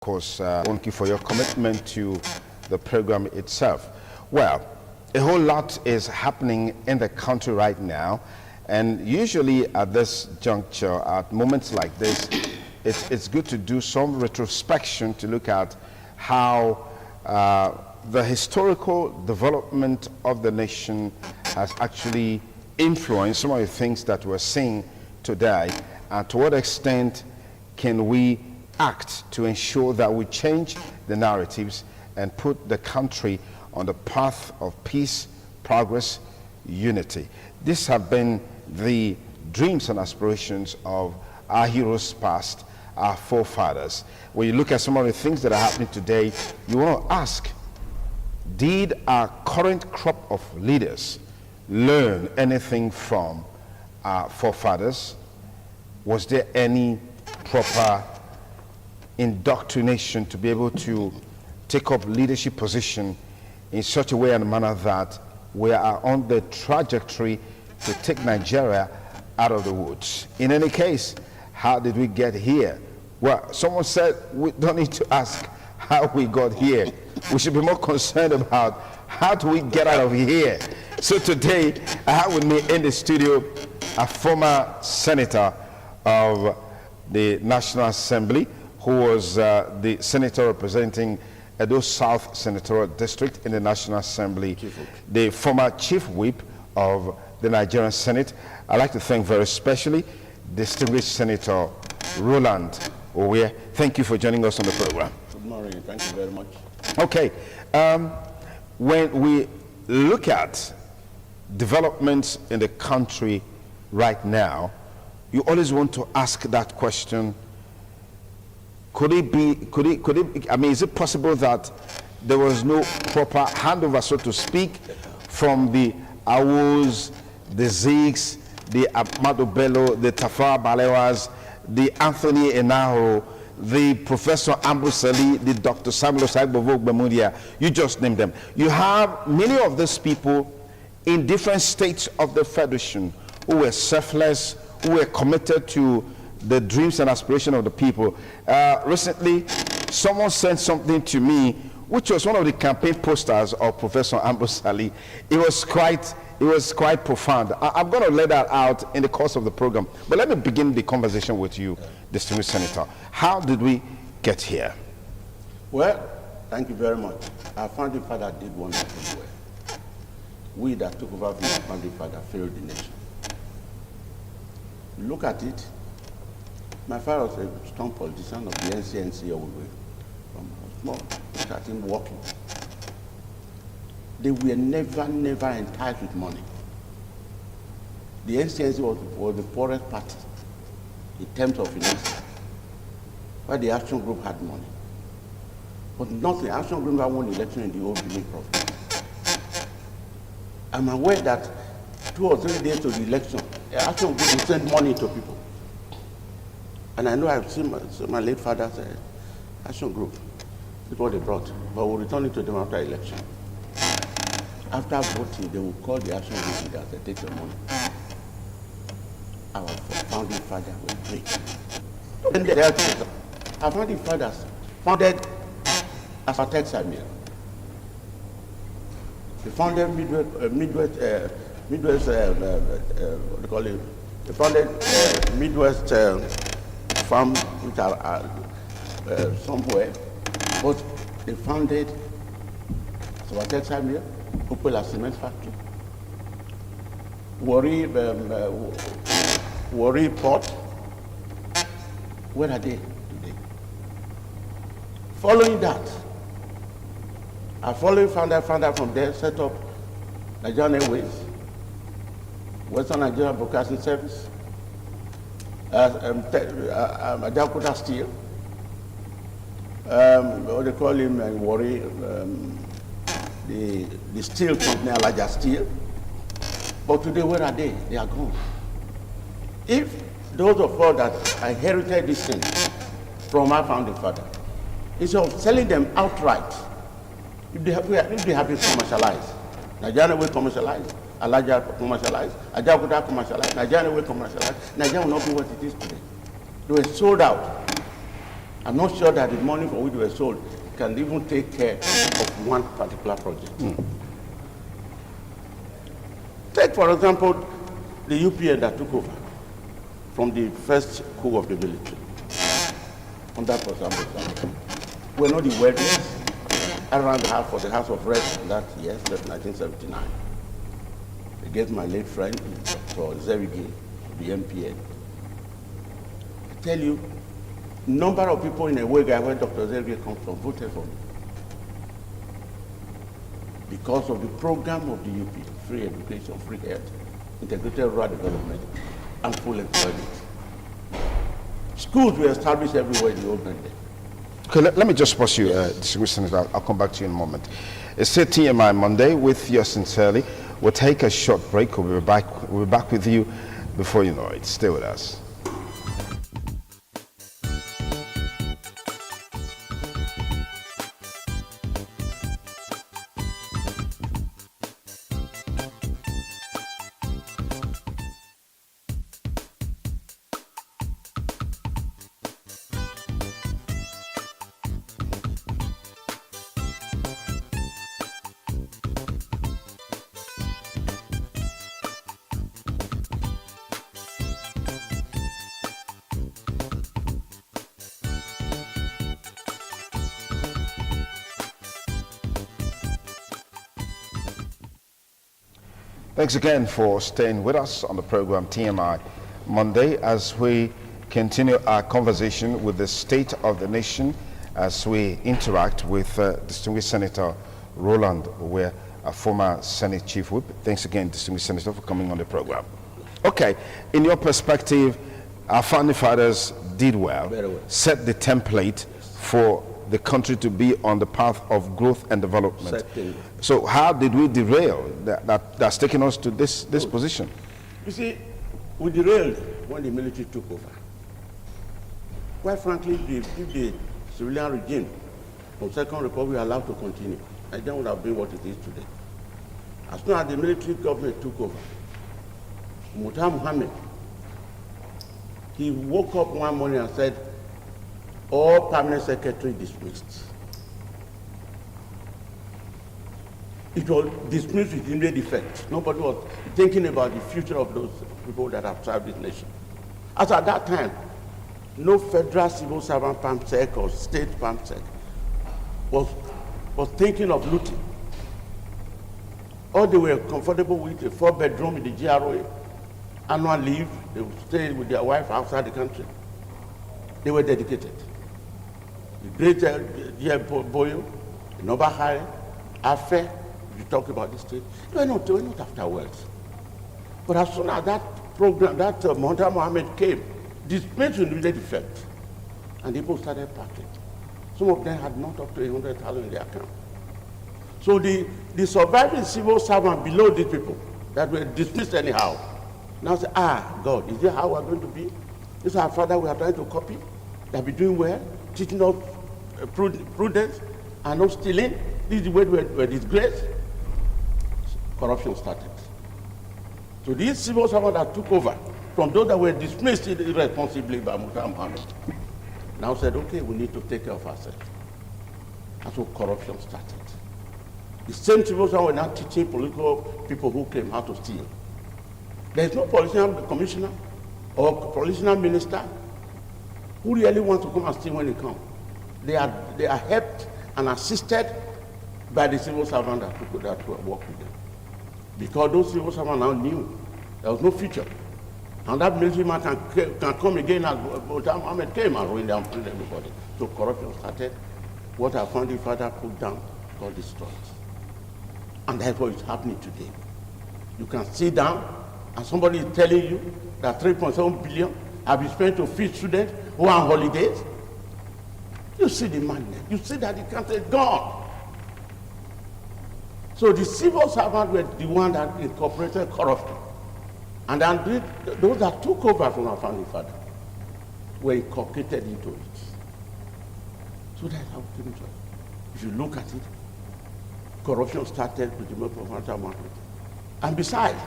course, thank you for your commitment to the program itself. Well, a whole lot is happening in the country right now, and usually at this juncture, at moments like this, it's good to do some retrospection to look at how the historical development of the nation has actually influenced some of the things that we're seeing today, and to what extent can we act to ensure that we change the narratives and put the country on the path of peace, progress, unity. These have been the dreams and aspirations of our heroes past, our forefathers. When you look at some of the things that are happening today, you want to ask, did our current crop of leaders learn anything from our forefathers? Was there any proper indoctrination to be able to take up leadership position in such a way and manner that we are on the trajectory to take Nigeria out of the woods? In any case, how did we get here? Well, someone said we don't need to ask how we got here. We should be more concerned about how do we get out of here. So today, I have with me in the studio a former senator of the National Assembly, who was the senator representing Edo South Senatorial District in the National Assembly, the former chief whip of the Nigerian Senate. I'd like to thank very specially distinguished Senator Roland Owe. Thank you for joining us on the program. Good morning. Thank you very much. Okay. When we look at developments in the country right now, you always want to ask that question. Could it be, I mean, is it possible that there was no proper handover, so to speak, from the Awos, the Zigs, the Ahmadu Bello, the Tafawa Balewas, the Anthony Enahoro, the Professor Amboseli, the Dr. Samuel Osagbovo Gbemudia, you just name them. You have many of these people in different states of the Federation who were selfless, who were committed to the dreams and aspirations of the people. Recently, someone sent something to me, which was one of the campaign posters of Professor Amboseli. It was quite profound. I'm going to lay that out in the course of the program. But let me begin the conversation with you, distinguished Senator. How did we get here? Well, thank you very much. Our founding father did wonderful work. We that took over from our founding father failed the nation. Look at it. My father was a strong politician of the NCNC all the way from small, starting working. They were never enticed with money. The NCNC was the poorest party in terms of finance, while the Action Group had money. But nothing. Action Group had won election in the old Benin province. I'm aware that 2 or 3 days to the election, the Action Group will send money to people. And I know I've seen my late father say, Action Group, it's what they brought, but we'll return it to them after election. After voting, they will call the Action Group leaders and take your money. Our founding father was great. And our founding fathers founded Afatek Samuel. They founded Midwest, what do you call it? They founded Midwest farm, which are somewhere, but they founded Afatek Samuel, Upela Cement Factory, Warri Port. Where are they today? Following that, our following founder from there set up Nigerian Airways, Western Nigeria Broadcasting Service, Ajaokuta Steel, what they call him in Warri, the steel company, Alaja Steel. But today, where are they? They are gone. If those of us that inherited this thing from our founding father, instead of selling them outright, if they have been commercialized, Nigerian will commercialize, Alaja commercialize, Ajaokuta commercialize, Nigerian will commercialize, Nigeria will not be what it is today. They were sold out. I'm not sure that the money for which they were sold can even take care of one particular project. Take, for example, the UPN that took over from the first coup of the military. Under President we're not the wealthiest. I ran the house for the House of Reps that year, that's 1979. Against my late friend, Dr. Zerigi, the MPN. I tell you, number of people in a Wega where Dr. Zerigi comes from voted for me. Because of the program of the UP, free education, free health, integrated rural development, and full employment. Schools were established everywhere in the old Nigeria. Okay, let me just pause you, distinguished Senator. I'll come back to you in a moment. It's still TMI Monday with yours sincerely. We'll take a short break. We'll be back with you before you know it. Stay with us. Thanks again for staying with us on the program TMI Monday as we continue our conversation with the state of the nation as we interact with distinguished Senator Roland Owe, a former Senate Chief Whip. Thanks again, distinguished Senator, for coming on the program. Okay, in your perspective, our founding fathers did well, set the template for the country to be on the path of growth and development. So how did we derail that's taken us to this position? You see, we derailed when the military took over. Quite frankly, if the civilian regime from Second Republic were allowed to continue, Nigeria would have been what it is today. As soon as the military government took over, Murtala Muhammad, he woke up one morning and said, all permanent secretary dismissed. It was dismissed with immediate effect. Nobody was thinking about the future of those people that have served this nation. As at that time, no federal civil servant PAMSEC or state PAMSEC was thinking of looting. All they were comfortable with a 4-bedroom in the GRA, annual leave, they would stay with their wife outside the country. They were dedicated. The great G.M. Boyo, Nobahari, Afe, you talk about this state, they were not after wealth. But as soon as that program, that Murtala Muhammad came, dismissed with immediate effect, and people started packing. Some of them had not up to 100,000 in their account. So the surviving civil servants below these people that were dismissed anyhow, now say, God, is this how we're going to be? This is our father we are trying to copy, that be doing well, teaching us prudence and not stealing. This is the way we're disgraced. Corruption started. So these civil servants that took over from those that were dismissed irresponsibly by Murtala Muhammad now said, okay, we need to take care of ourselves. And so corruption started. The same civil servants were now teaching political people who came how to steal. There is no political commissioner or political minister who really wants to come and steal when they come. They are helped and assisted by the civil servants that work with them. Because those civil servants now knew there was no future. And that military man can come again as Murtala Muhammad came and ruin everybody. So corruption started. What our founding father put down got destroyed. And that's what is happening today. You can sit down and somebody is telling you that 3.7 billion have been spent to feed students who are on holidays. You see the madness. You see that the country is gone. So the civil servants were the one that incorporated corruption. And then those that took over from our founding father were incorporated into it. So that's how it came to. If you look at it, corruption started with the Murtala Muhammad. And besides,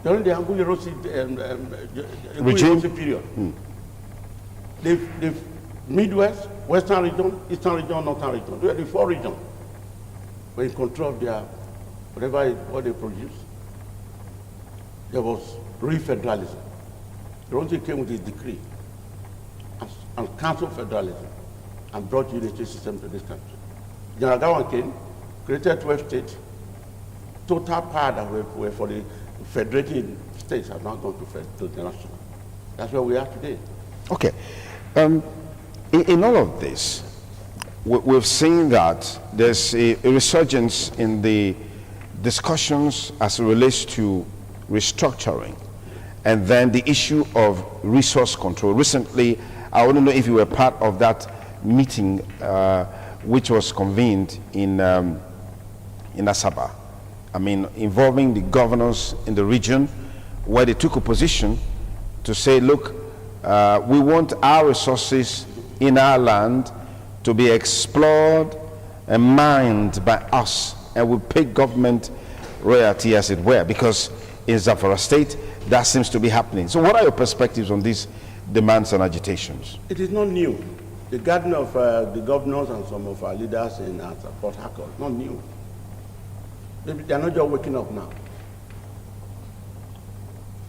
during the Anguli Rossi period, they've Midwest, Western region, Eastern region, Northern region. We are the 4 regions. We're in control of their, what they produce. There was real federalism. Ronzi came with his decree and canceled federalism and brought unitary system to this country. General Gawan came, created 12 states. Total power that were for the federating states have now gone to the national. That's where we are today. Okay. In all of this, we've seen that there's a resurgence in the discussions as it relates to restructuring and then the issue of resource control. Recently, I want to know if you were part of that meeting which was convened in Asaba. I mean, involving the governors in the region, where they took a position to say, look, we want our resources in our land to be explored and mined by us, and we pay government royalty, as it were, because in Zamfara State, that seems to be happening. So what are your perspectives on these demands and agitations? It is not new. The gathering of the governors and some of our leaders in Port Harcourt, not new. They are not just waking up now.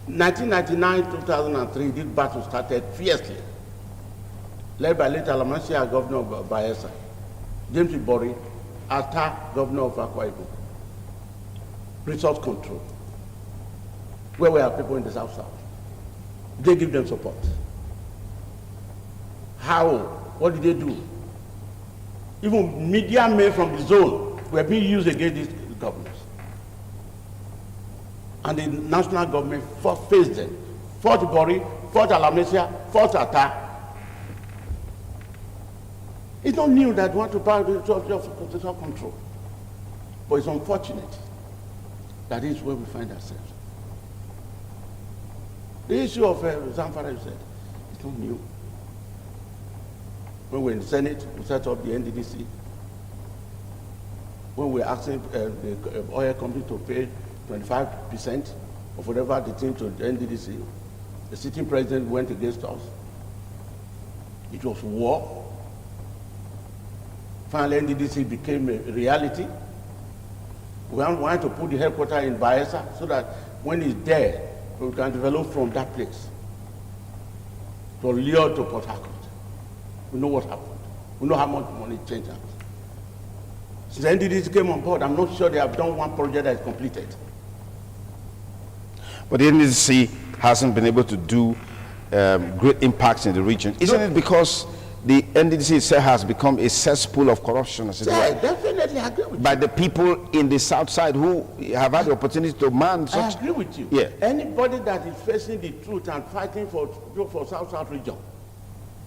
1999, 2003, this battle started fiercely, led by late Alamasia, governor of Bayelsa, James Ibori, Atta, governor of Akwa Ibom. Resource control. Where were our people in the South? They give them support. How? What did they do? Even media men from the zone were being used against these governors. And the national government faced them. Fought Ibori, fought Alamesia, fought Atta. It's not new that we want to buy the resource control. But it's unfortunate that is where we find ourselves. The issue of Zamfara, you said, it's not new. When we were in the Senate, we set up the NDDC. When we were asking the oil company to pay 25% of whatever they think to the NDDC, the sitting president went against us. It was war. Finally, NDDC became a reality. We wanted to put the headquarters in Bayelsa so that when it's there, we can develop from that place to lure to Port Harcourt. We know what happened. We know how much money changed hands. Since NDDC came on board, I'm not sure they have done one project that is completed. But the NDDC hasn't been able to do great impacts in the region. Isn't it because the NDDC itself has become a cesspool of corruption, as it were? I definitely agree with you. By the people in the south side who have had the opportunity to man such... I agree with you. Yeah. Anybody that is facing the truth and fighting for South region,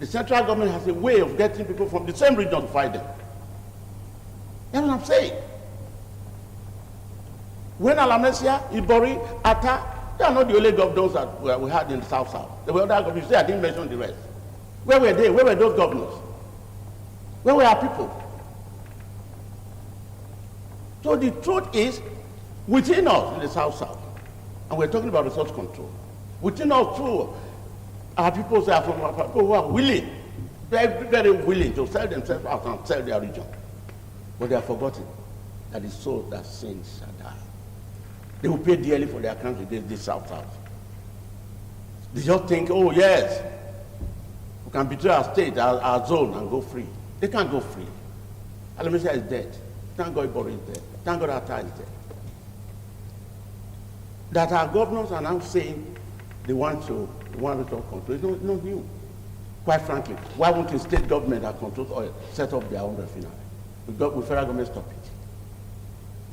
the central government has a way of getting people from the same region to fight them. That's what I'm saying. When Alamesia, Ibori, Atta, they are not the only governors that we had in the South. There were other governors. I didn't mention the rest. Where were they? Where were those governors? Where were our people? So the truth is, within us in the South, and we're talking about resource control, within us too, our people who are willing, very, very willing to sell themselves out and sell their region. But they have forgotten that the soul that sins shall die. They will pay dearly for their country against this South. They just think, oh yes, we can betray our state, our zone, and go free. They can't go free. Alamesia is dead. Thank God Ibori is dead. Thank God Atta is dead. That our governors are now saying they want resource control. It's not new. Quite frankly, why won't the state government that controls oil set up their own refinery? With federal government stop it.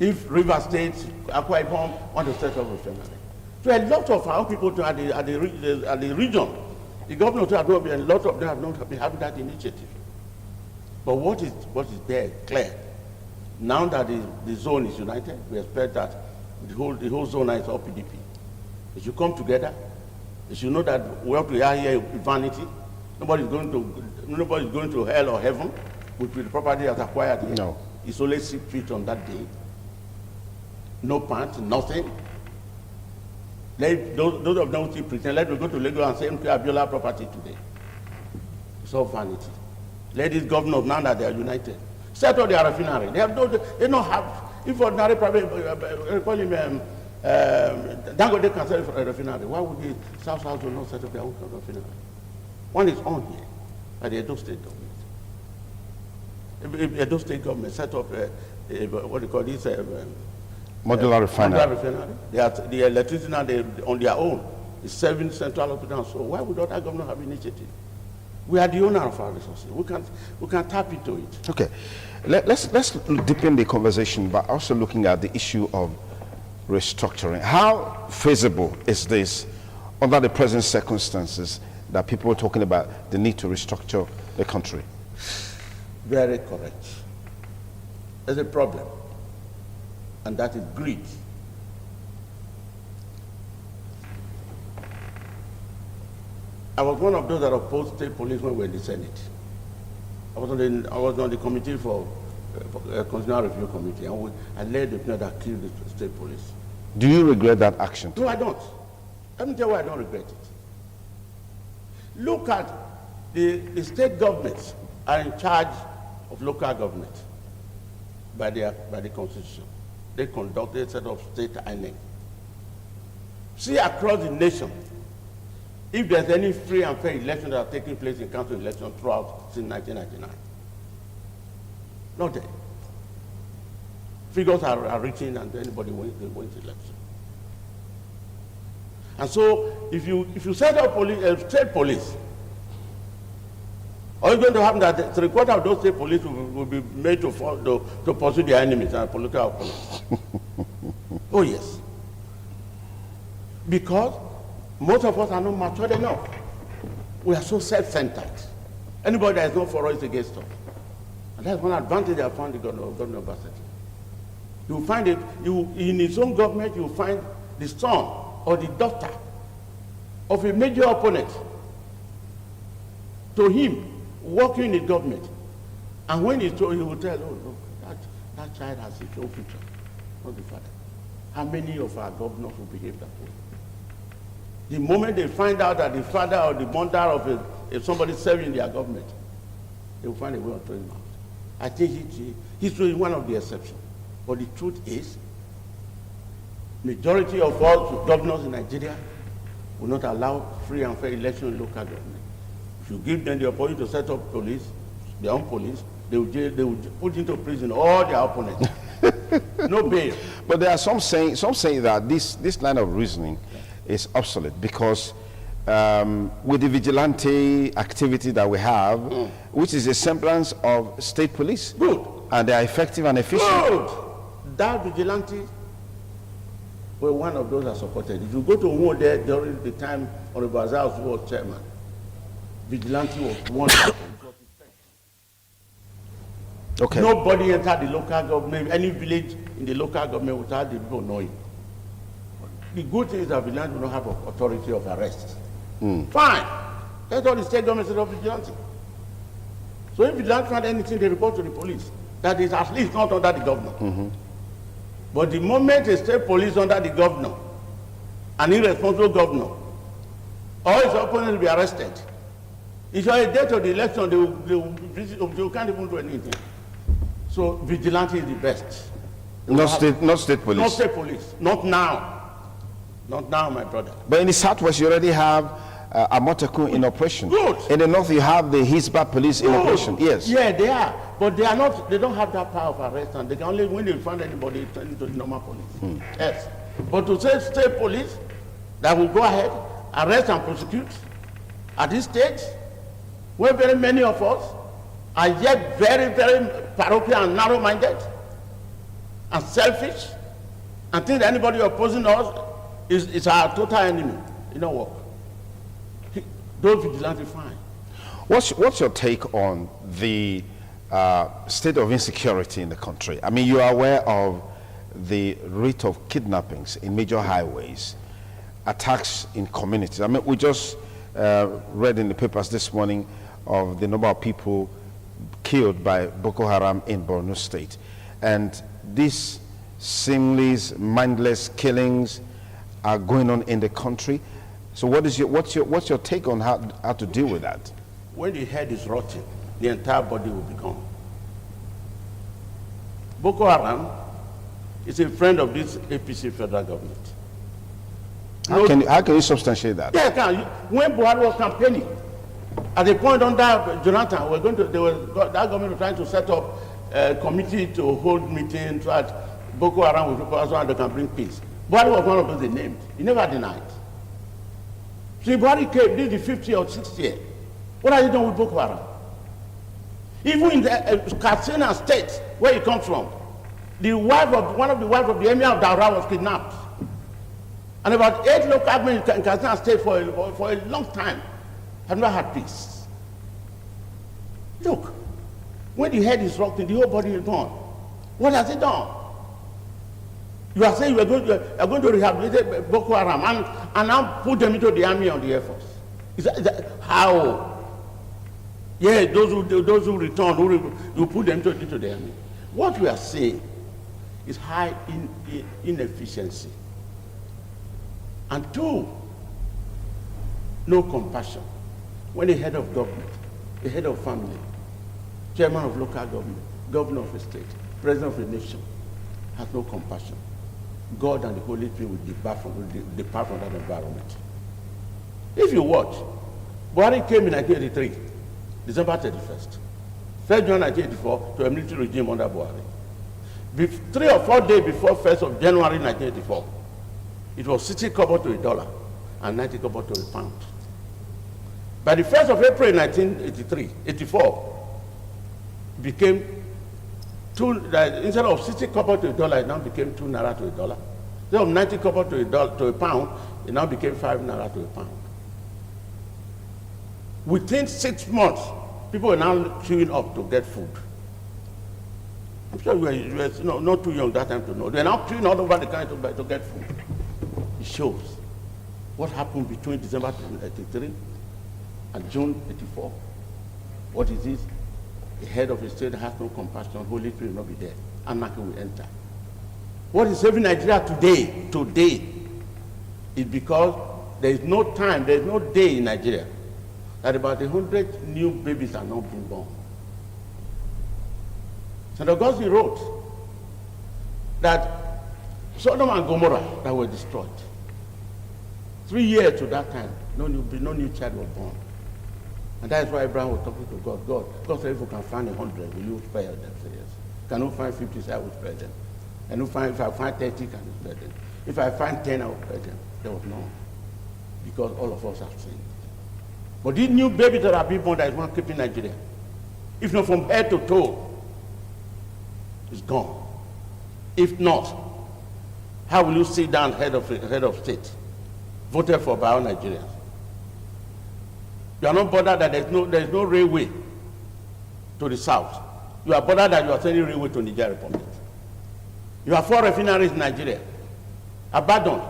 If River State, Akwa Ibom want to set up a refinery. So a lot of our people at the region, the governor to Adobe, and a lot of them have not been having that initiative. But what is there clear? Now that the zone is united, we expect that the whole zone is all PDP. They should come together. They should know that what we are here is vanity. Nobody's going to hell or heaven with the property that's acquired here. No. It's only 6 feet on that day. No pants, nothing. Those of them who pretend, let me go to Lagos and say, MK Abiola property today. It's all vanity. Let these governors, now that they are united, set up their refinery. They don't have, if ordinary private, call him, Dangote can set up a refinery. Why would the South do not set up their own refinery? One is on here, by the Edo State government. If Edo State government set up what do you call this? Modular refinery. Modular refinery. The electricity now on their own is serving central hospital. So why would other government have initiative? We are the owner of our resources. We can tap into it. Okay, let's deepen the conversation by also looking at the issue of restructuring. How feasible is this under the present circumstances that people are talking about the need to restructure the country? Very correct. There's a problem, and that is greed. I was one of those that opposed state police when we were in the Senate. I was on the committee for Constitutional Review Committee, and I led the people that killed the state police. Do you regret that action? No, I don't. Let me tell you why I don't regret it. Look at the state governments are in charge of local government by the Constitution. They conduct a set of state INEC. See across the nation, if there's any free and fair election that are taking place in council election throughout since 1999. Not there. Figures are written and anybody wins the election. And so if you set up state police, all it's going to happen that 3/4 of those state police will be made to pursue their enemies and political opponents. Oh yes. Because most of us are not matured enough. We are so self-centered. Anybody that is not for us is against us. And that's one advantage I found the governor of Bassetti. You will find it, in his own government, you will find the son or the daughter of a major opponent to him working in the government. And when he's told, he will tell, oh, look, that child has a own future, not the father. How many of our governors will behave that way? The moment they find out that the father or the mother of somebody serving in their government, they will find a way of throwing him out. I think he's one of the exceptions. But the truth is, majority of all governors in Nigeria will not allow free and fair election in local government. If you give them the opportunity to set up police, their own police, they will put into prison all their opponents. No bail. But there are some saying that this line of reasoning is obsolete because with the vigilante activity that we have, which is a semblance of state police. Good. And they are effective and efficient. Good. That vigilante were one of those that supported. If you go to Umo there during the time Honorable Azaz was chairman, vigilante was wonderful. Okay. Nobody entered the local government, any village in the local government without the people knowing. The good thing is that vigilante will not have authority of arrest. Fine. That's all the state government set up vigilante. So if vigilante find anything, they report to the police. That is at least not under the governor. But the moment a state police under the governor, an irresponsible governor, all his opponents will be arrested. If you are a date of the election, they can't even do anything. So vigilante is the best. Not state police. Not state police. Not now. Not now, my brother. But in the southwest, you already have Amotekun in operation. Good. In the north, you have the Hisba police in operation. Yes. Yeah, they are. But they are not. They don't have that power of arrest, and they can only, when they find anybody, turn into the normal police. Yes. But to say state police that will go ahead, arrest and prosecute at this stage, where very many of us are yet very, very parochial and narrow-minded and selfish, and think that anybody opposing us is our total enemy. It don't work. Those vigilantes fine. What's your take on the state of insecurity in the country? I mean, you are aware of the rate of kidnappings in major highways, attacks in communities. I mean, we just read in the papers this morning of the number of people killed by Boko Haram in Borno State. And these seemingly mindless killings are going on in the country. So what's your take on how to deal with that? When the head is rotting, the entire body will be gone. Boko Haram is a friend of this APC federal government. How can you substantiate that? Yeah, can. When Buhari was campaigning, at the point under Jonathan, that government was trying to set up a committee to hold meetings so that Boko Haram would also and they can bring peace. Buhari was one of those they named. He never denied. See, Buhari came, this is the 50th or 60th year. What are you doing with Boko Haram? Even in the Katsina state, where he comes from, one of the wives of the emir of Daura was kidnapped. And about 8 local governments in Katsina state for a long time have not had peace. Look, when the head is rotting, the whole body is gone. What has it done? You are saying you are going to rehabilitate Boko Haram and now put them into the army or the air force. Is that how? Yeah, those who return, you put them into the army. What we are saying is high inefficiency. And 2, no compassion. When the head of government, the head of family, chairman of local government, governor of a state, president of a nation, has no compassion, God and the Holy Spirit will depart from that environment. If you watch, Buhari came in 1983, December 31st. 1st January 1984 to a military regime under Buhari. 3 or 4 days before 1st of January 1984, it was 60 kobo to $1 and 90 kobo to £1. By the 1st of April 1984, became instead of 60 kobo to $1, it now became 2 naira to $1. Instead of 90 kobo to £1, it now became 5 naira to £1. Within 6 months, people are now queuing up to get food. I'm sure you were not too young that time to know. They're now queuing all over the country to get food. It shows what happened between December 1983 and June 1984. What is this? The head of the state has no compassion, Holy Spirit will not be there. Anarchy will enter. What is saving Nigeria today, is because there is no time, there is no day in Nigeria that about 100 new babies are not being born. St. Augustine wrote that Sodom and Gomorrah that were destroyed, 3 years to that time, no new child was born. And that is why Abraham was talking to God. God said, if you can find 100, will you spare them? Say yes. Can you find 50, I will spare them. And if I find 30, can you spare them? If I find 10, I will spare them. There was none. Because all of us have sinned. But these new babies that are being born, that is one keeping Nigeria. If not from head to toe, it's gone. If not, how will you sit down head of state, voted for by all Nigerians? You are not bothered that there is no railway to the south. You are bothered that you are sending railway to Niger Republic. You have 4 refineries in Nigeria, abandoned.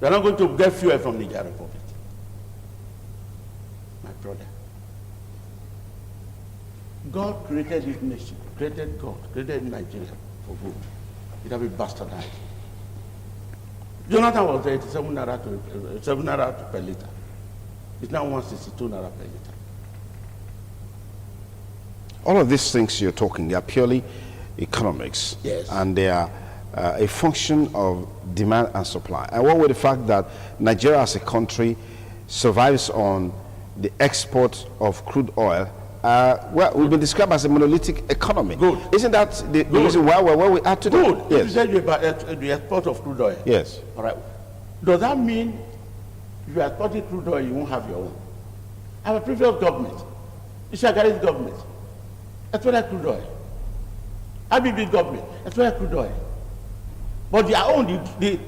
You are not going to get fuel from Niger Republic. My brother, God created this nation, created Nigeria for good. It has been bastardized. Jonathan was 87 naira per liter. It's now 162 naira per liter. All of these things you're talking, they are purely economics. Yes. And they are a function of demand and supply. And what with the fact that Nigeria as a country survives on the export of crude oil, well, we've been described as a monolithic economy. Good. Isn't that the reason why we're where we are today? Good. Yes. You said about the export of crude oil. Yes. All right. Does that mean if you are exporting crude oil, you won't have your own? Our previous government, Ishagari's government, exported crude oil. ABB government, exported crude oil. But their own, the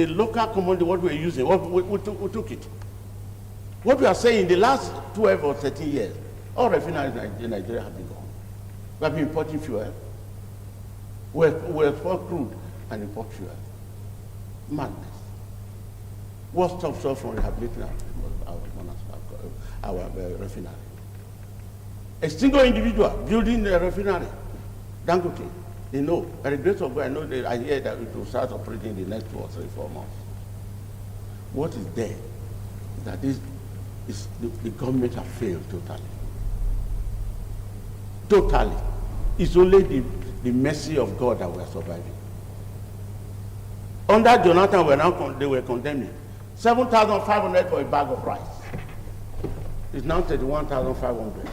local commodity, what we're using, we took it. What we are saying, in the last 12 or 13 years, all refineries in Nigeria have been gone. We have been importing fuel. We export crude and import fuel. Madness. What stops us from rehabilitating our refinery? A single individual building a refinery, Dangote, they know. By the grace of God, I hear that it will start operating in the next 2 or 3, 4 months. What is there? That is the government have failed totally. Totally. It's only the mercy of God that we are surviving. Under Jonathan, they were condemning 7,500 for a bag of rice. It's now 31,500.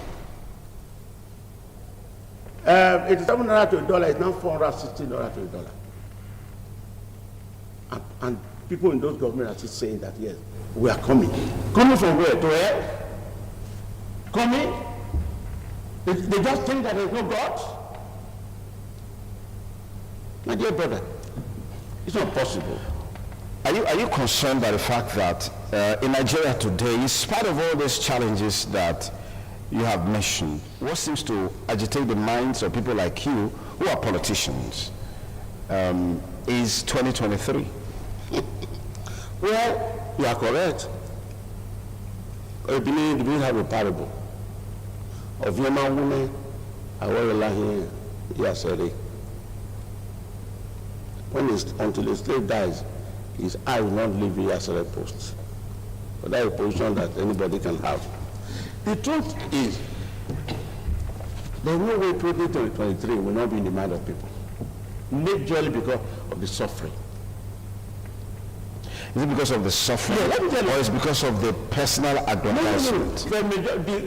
87 naira to a dollar is now $460 to a dollar. And people in those governments are still saying that, yes, we are coming. Coming from where? To where? Coming? They just think that there's no God? My dear brother, it's not possible. Are you concerned by the fact that in Nigeria today, in spite of all these challenges that you have mentioned, what seems to agitate the minds of people like you, who are politicians, is 2023? Well, you are correct. I believe we have a parable of a young woman, until the slave dies, his eye will not leave the Aseret post. But that is a position that anybody can have. The truth is, there is no way 2023 will not be in the mind of people, majorly because of the suffering. Is it because of the suffering, or is it because of the personal aggrandizement? No. The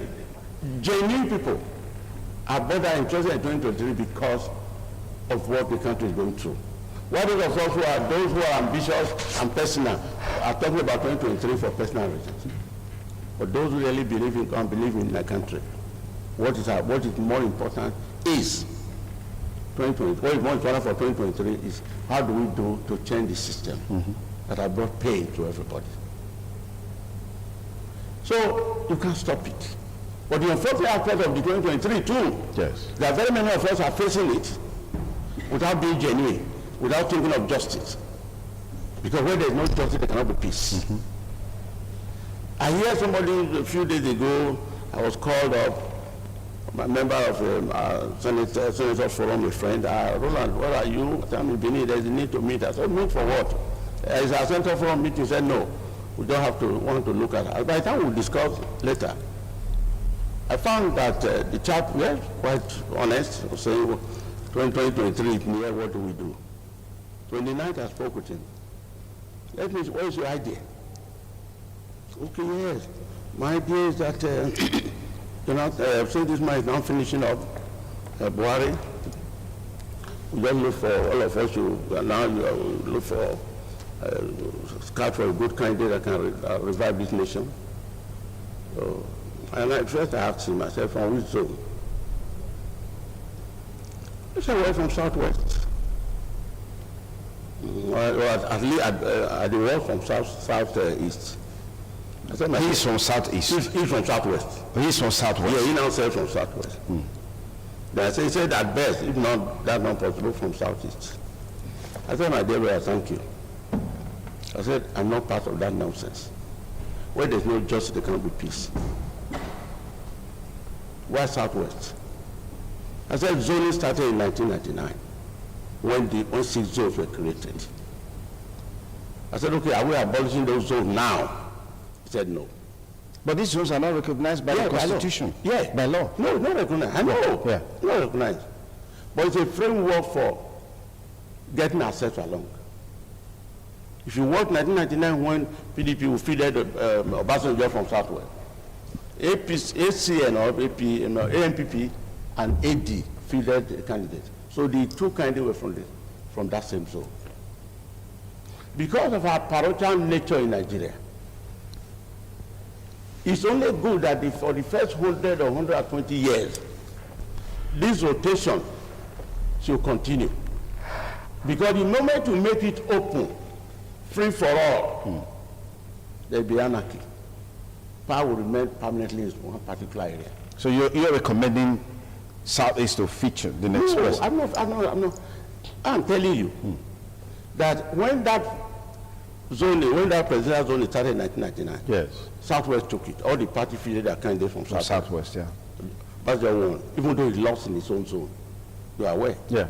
genuine people are better interested in 2023 because of what the country is going through. What is of us those who are ambitious and personal are talking about 2023 for personal reasons. But those who really believe in their country, what is more important is 2020. What is more important for 2023 is how do we do to change the system that has brought pain to everybody. So you can't stop it. But the unfortunate aspect of the 2023 too, yes, there are very many of us are facing it without being genuine, without thinking of justice. Because where there is no justice, there cannot be peace. I hear somebody a few days ago, I was called up, a member of Senator Forum, a friend, Roland, where are you? Tell me, Benin, there's a need to meet. I said, meet for what? Is our Senator Forum meeting? He said, no, we don't have to want to look at it. By the time we'll discuss later, I found that the chap, yeah, quite honest, was saying, 2023 is near, what do we do? 29th, I spoke with him. Let me, what is your idea? Okay, yes. My idea is that, since this man is now finishing up Buhari, we just look for, all of us, now you look for, scout for a good candidate that can revive this nation. So, and at first I asked him, I said, from which zone? He said, well, from Southwest. At least at the west from southeast. I said, he's from southeast. He's from southwest. He's from southwest. Yeah, he now said from southwest. Then I said, he said at best, if not, that's not possible, from southeast. I said, my dear brother, thank you. I said, I'm not part of that nonsense. Where there's no justice, there cannot be peace. Why southwest? I said, zoning started in 1999. When 6 zones were created. I said, okay, are we abolishing those zones now? He said, no. But these zones are not recognized by the Constitution. Yeah. By law. No, not recognized. I know. Yeah. Not recognized. But it's a framework for getting ourselves along. If you watch 1999 when PDP defeated Obasanjo from Southwest, ACN or ANPP and AD fielded the candidate. So the two candidates were from that same zone. Because of our parochial nature in Nigeria, it's only good that for the first 100 or 120 years, this rotation should continue. Because the moment you make it open, free for all, there'll be anarchy. Power will remain permanently in one particular area. So you're recommending Southeast to feature the next president? No, I'm not. I'm telling you that when that presidential zone started in 1999, yes, Southwest took it. All the party fielded their candidates from Southwest, yeah. Bajo won, even though he lost in his own zone. You are aware? Yeah.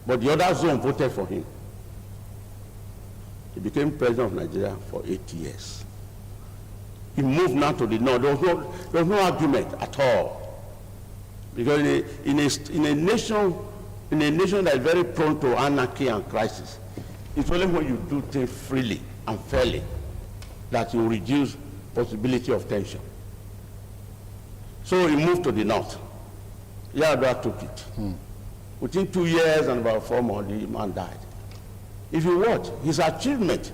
But the other zone voted for him. He became president of Nigeria for 8 years. He moved now to the north. There was no argument at all. Because in a nation that is very prone to anarchy and crisis, it's only when you do things freely and fairly that you reduce possibility of tension. So he moved to the north. Yar'Adua took it. Within 2 years and about 4 months, the man died. If you watch, his achievement,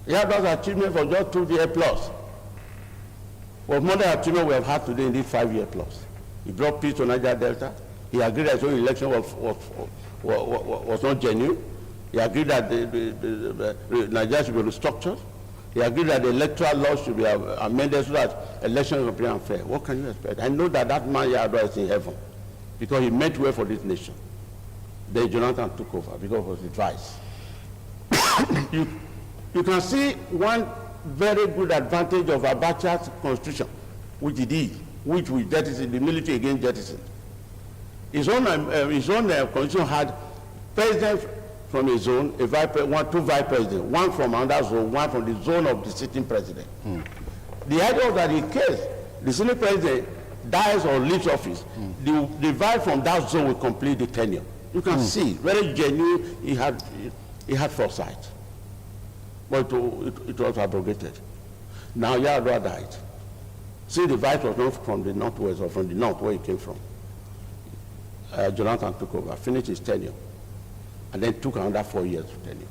Yar'Adua's achievement for just 2 years plus, was more than achievement we have had today in this 5 years plus. He brought peace to Niger Delta. He agreed that his own election was not genuine. He agreed that the Nigeria should be restructured. He agreed that the electoral law should be amended so that elections will be unfair. What can you expect? I know that that man Yar'Adua is in heaven because he meant well for this nation. Then Jonathan took over because of his advice. You can see one very good advantage of Abacha's constitution, which he did, which we jettisoned, the military against jettison. His own constitution had presidents from a zone, two vice presidents, one from another zone, one from the zone of the sitting president. The idea was that in case the sitting president dies or leaves office, the vice from that zone will complete the tenure. You can see, very genuine, he had foresight. But it was abrogated. Now Yar'Adua died. See, the vice was not from the northwest or from the north where he came from. Jonathan took over, finished his tenure, and then took another 4 years of tenure.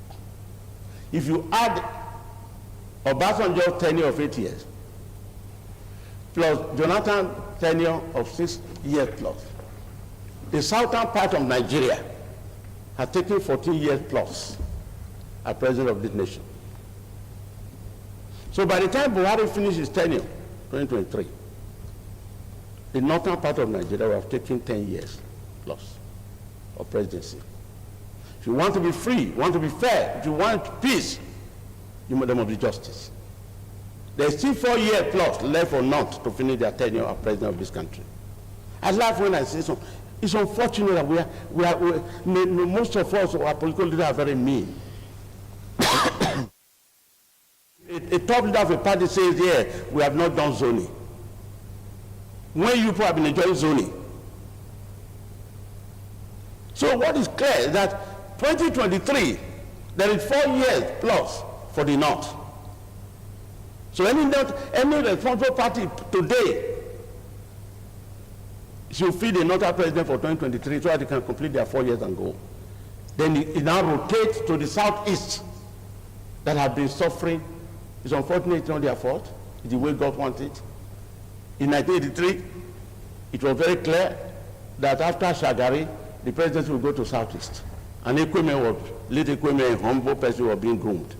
If you add Obasanjo's tenure of 8 years, plus Jonathan's tenure of 6 years plus, the southern part of Nigeria has taken 14 years plus as president of this nation. So by the time Buhari finished his tenure, 2023, the northern part of Nigeria will have taken 10 years plus of presidency. If you want to be free, you want to be fair, if you want peace, there must be justice. There's still 4 years plus left for North to finish their tenure as president of this country. I laugh when I say so. It's unfortunate that most of us, our political leaders, are very mean. A top leader of a party says, yeah, we have not done zoning. When you people have been enjoying zoning. So what is clear is that 2023, there is 4 years plus for the North. So any responsible party today should feed the Northern president for 2023 so that they can complete their 4 years and go. Then it now rotates to the Southeast that have been suffering. It's unfortunate, it's not their fault. It's the way God wants it. In 1983, it was very clear that after Shagari, the presidency would go to Southeast. And late Ekweme, a humble person, was being groomed.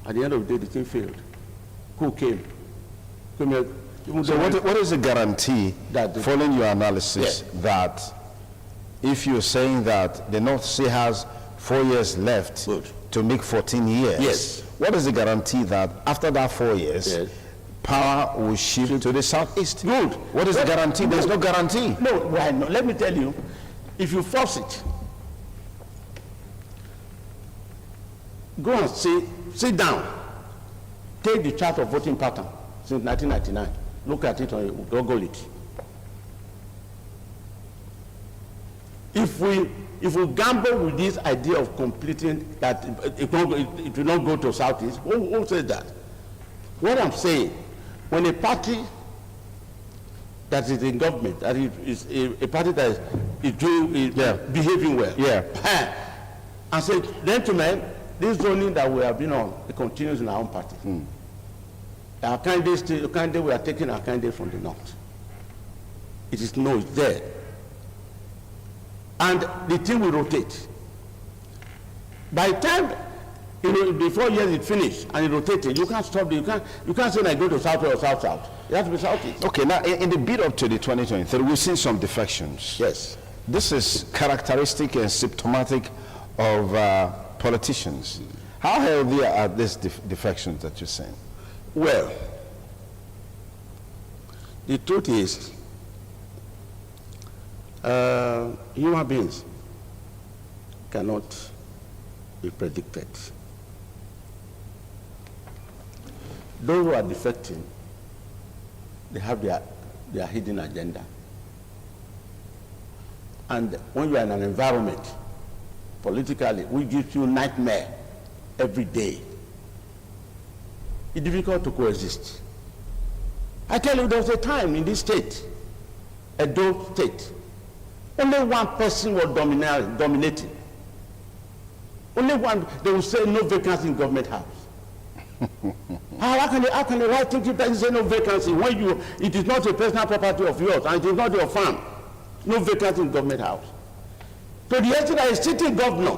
At the end of the day, the thing failed. Who came? So what is the guarantee, following your analysis, that if you're saying that the North still has 4 years left to make 14 years, yes, what is the guarantee that after that 4 years, power will shift to the Southeast? Good. What is the guarantee? There's no guarantee. No, why not? Let me tell you, if you force it, go and sit down, take the chart of voting pattern since 1999, look at it or Google it. If we gamble with this idea of completing that it will not go to Southeast, who says that? What I'm saying, when a party that is in government, that is a party that is behaving well, and say, gentlemen, this zoning that we have been on, it continues in our own party. Our candidate, we are taking our candidate from the North. It is no, it's there. And the thing will rotate. By the time, the 4 years it finished and it rotated, you can't stop it. You can't say, I go to South or South. It has to be Southeast. Okay, now in the build up to the 2023, we've seen some defections. Yes. This is characteristic and symptomatic of politicians. How healthy are these defections that you're saying? Well, the truth is, human beings cannot be predicted. Those who are defecting, they have their hidden agenda. and when you are in an environment, politically, which gives you nightmare every day, it's difficult to coexist. I tell you, there was a time in this state, Edo State, only one person was dominating. Only one, they will say no vacancy in government house. How can the right thinking person say no vacancy when it is not a personal property of yours and it is not your farm? No vacancy in government house. So the extent that a sitting governor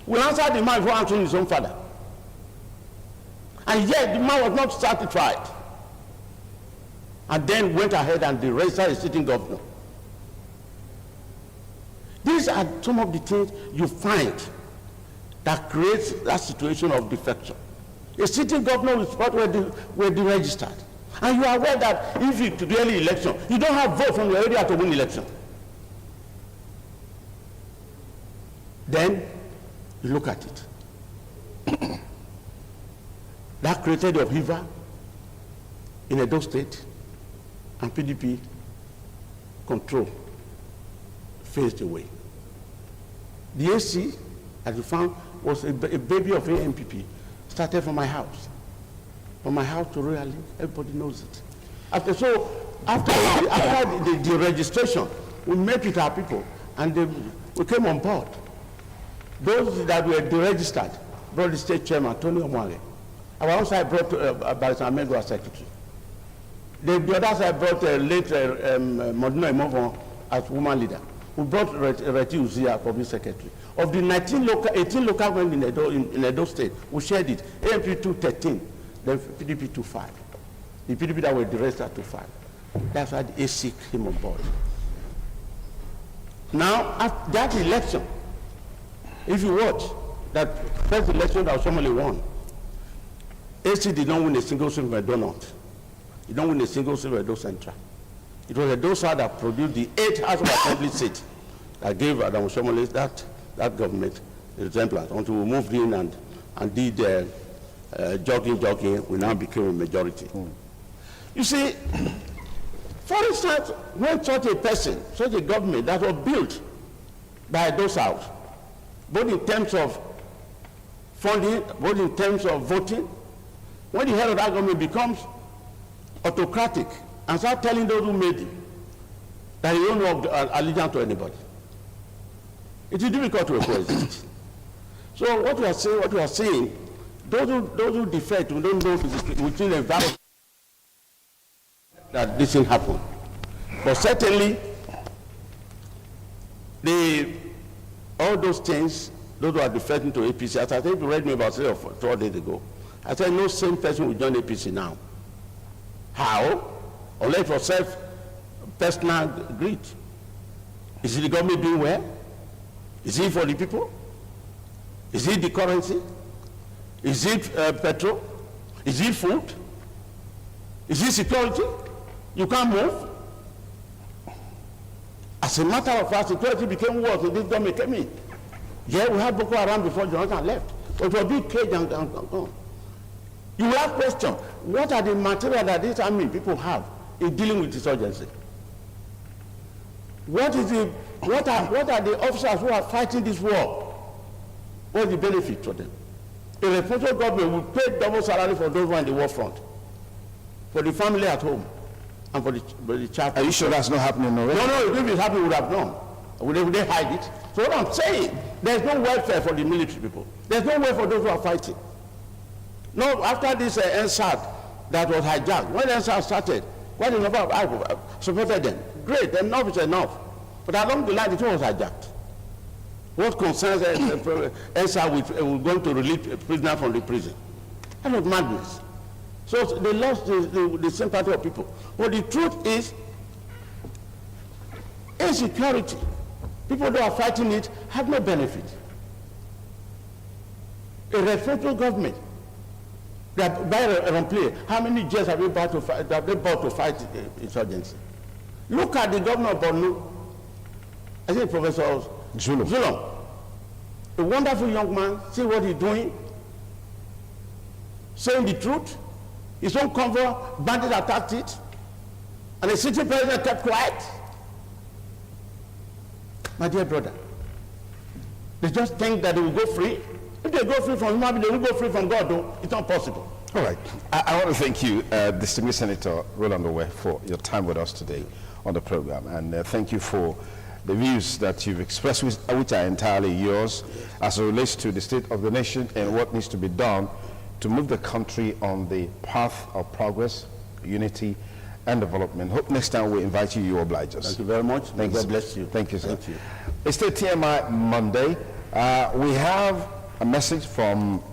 will answer the man for answering his own father. And yet the man was not satisfied. And then went ahead and registered a sitting governor. These are some of the things you find that creates that situation of defection. A sitting governor is what were deregistered. And you are aware that if it's really election, you don't have vote from your area to win election. Then you look at it. That created a upheaval in Edo State, and PDP control phased away. The AC, as you found, was a baby of ANPP. Started from my house. From my house to Royal Link, everybody knows it. After the registration, we met with our people and we came on board. Those that were deregistered brought the state chairman, Tony Omwale. Our own side brought Barrister Amengo as secretary. The other side brought late Modena Imovo as woman leader. We brought Reti Uzia for being secretary. Of the 18 local governments in Edo State, we shared it. AMP 213, then PDP 25. The PDP that were deregistered to 5. That's why the AC came on board. Now, after that election, if you watch, that first election that Oshiomhole won, AC did not win a single seat from Edo North. He did not win a single seat from Edo Central. It was Edo South that produced the 8th House of Assembly seat that gave Adam Oshiomhole that government resemblance until we moved in and did jogging, we now became a majority. You see, for instance, when such a person, such a government that was built by Edo South, both in terms of funding, both in terms of voting, when the head of that government becomes autocratic and start telling those who made it that he don't know allegiance to anybody, it is difficult to coexist. So what we are saying, those who defect, we don't know within the environment that this thing happened. But certainly, all those things, those who are defecting to APC, as I think you read me about 3 or 4 days ago, I said no same person will join APC now. How? Unless for self-personal greed. Is it the government doing well? Is it for the people? Is it the currency? Is it petrol? Is it food? Is it security? You can't move. As a matter of fact, security became worse when this government came in. Yeah, we had Boko Haram before Jonathan left. But it was a big cage and gone. You will have question, what are the material that this army people have in dealing with insurgency? What are the officers who are fighting this war? What is the benefit for them? A responsible government will pay double salary for those who are in the war front, for the family at home, and for the child. Are you sure that's not happening already? No, if it happened, we would have known. Would they hide it? So what I'm saying, there's no welfare for the military people. There's no welfare for those who are fighting. No, after this NSAT that was hijacked, when NSAT started, quite a number of people supported them. Great, enough is enough. But along the line, it was hijacked. What concerns NSAT with going to release prisoners from the prison? That was madness. So they lost the sympathy of people. But the truth is, insecurity, people who are fighting it have no benefit. A responsible government, that by a play, how many jets have they bought to fight insurgency? Look at the governor of Borno, I think Professor Zulum, a wonderful young man, see what he's doing, saying the truth. His own convoy, bandits attacked it, and the city president kept quiet. My dear brother, they just think that they will go free. If they go free from human being, they will go free from God, though. It's not possible. All right. I want to thank you, distinguished Senator Roland Owe, for your time with us today on the program. And thank you for the views that you've expressed, which are entirely yours, as it relates to the state of the nation and what needs to be done to move the country on the path of progress, unity, and development. Hope next time we invite you, you oblige us. Thank you very much. Thank you. God bless you. Thank you, sir. Thank you. It's the TMI Monday. We have a message from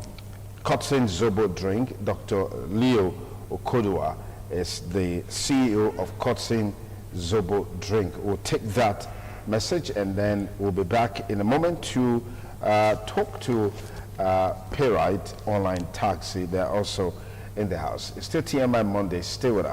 Kotsin Zobo Drink. Dr. Leo Okodua is the CEO of Kotsin Zobo Drink. We'll take that message and then we'll be back in a moment to talk to Payride Online Taxi. They're also in the house. It's still TMI Monday. Stay with us.